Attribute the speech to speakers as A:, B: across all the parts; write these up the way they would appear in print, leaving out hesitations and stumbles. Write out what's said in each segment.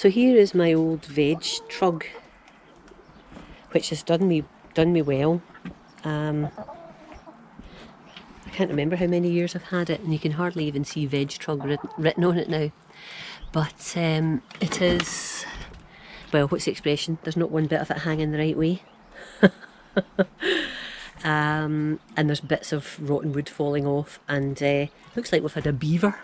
A: So here is my old Veg Trug, which has done me well. I can't remember how many years I've had it, and you can hardly even see Veg Trug written on it now. But it is, well, what's the expression? There's not one bit of it hanging the right way. And there's bits of rotten wood falling off, and looks like we've had a beaver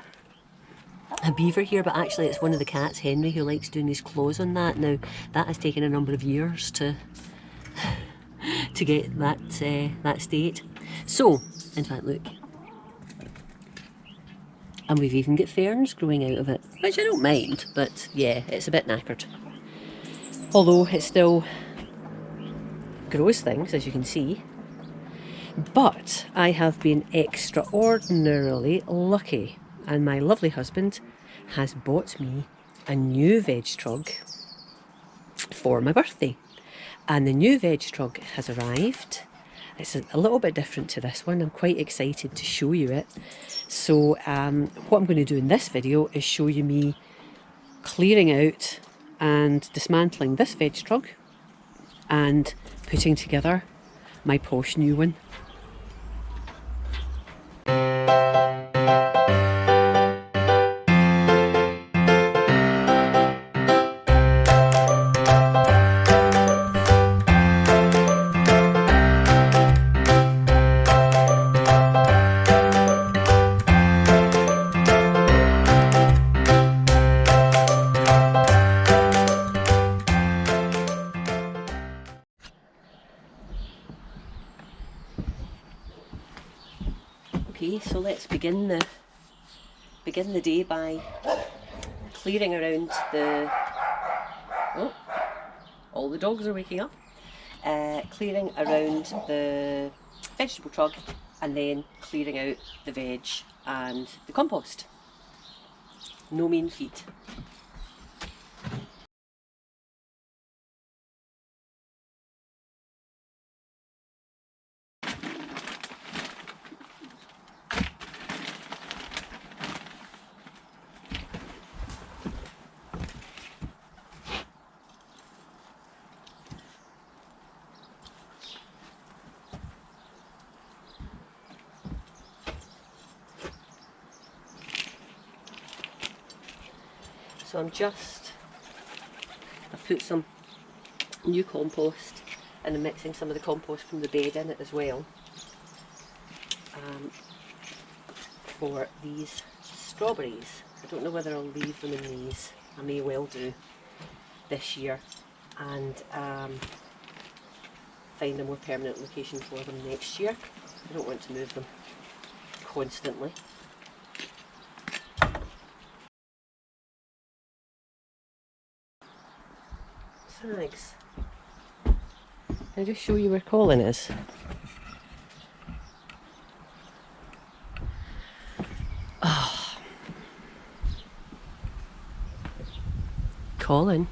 A: here, but actually it's one of the cats, Henry, who likes doing his claws on that. Now that has taken a number of years to get that state. So, in fact, look, and we've even got ferns growing out of it, which I don't mind, but yeah, it's a bit knackered. Although it still grows things, as you can see. But I have been extraordinarily lucky, and my lovely husband has bought me a new Veg Trug for my birthday. And the new Veg Trug has arrived. It's a little bit different to this one. I'm quite excited to show you it. So what I'm going to do in this video is show you me clearing out and dismantling this Veg Trug and putting together my posh new one. Okay, so let's begin the day by clearing around the... Oh, all the dogs are waking up. Clearing around the vegetable trug and then clearing out the veg and the compost. No mean feat. So I've put some new compost and I'm mixing some of the compost from the bed in it as well for these strawberries. I don't know whether I'll leave them in these. I may well do this year and find a more permanent location for them next year. I don't want to move them constantly. Thanks. Can I just show you where Colin is? Oh. Colin.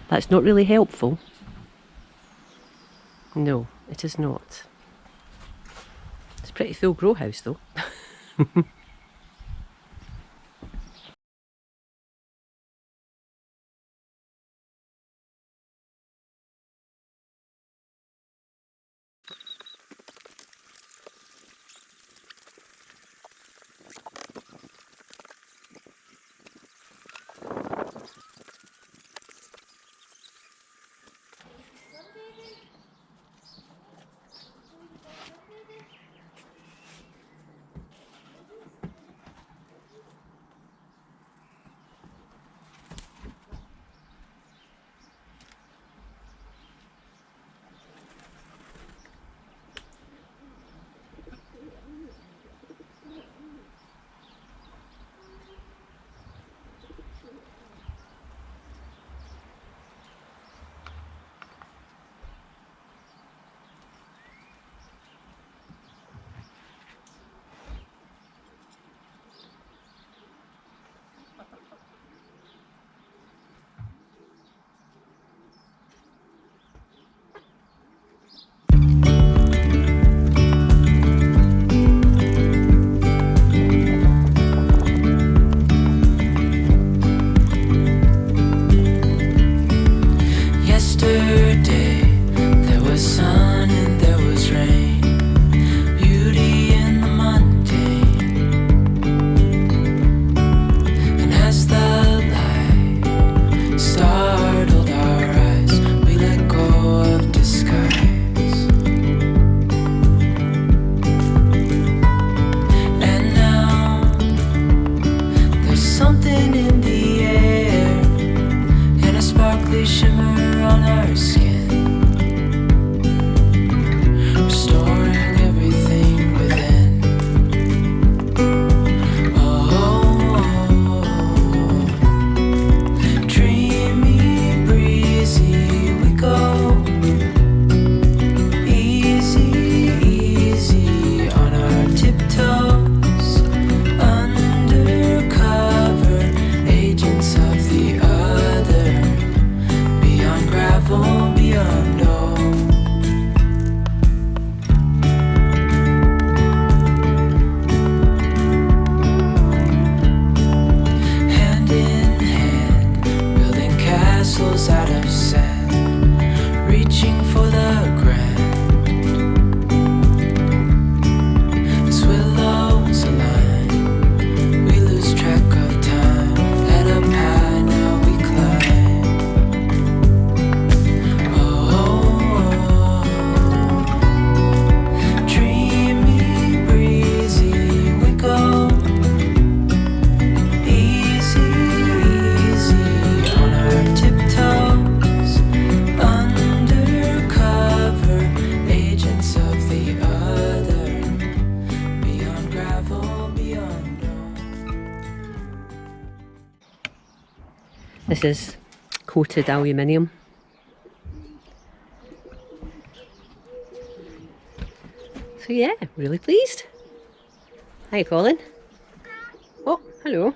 A: That's not really helpful. No, it is not. It's a pretty full grow house though. This is coated aluminium. So yeah, really pleased. Hi Colin. Oh, hello.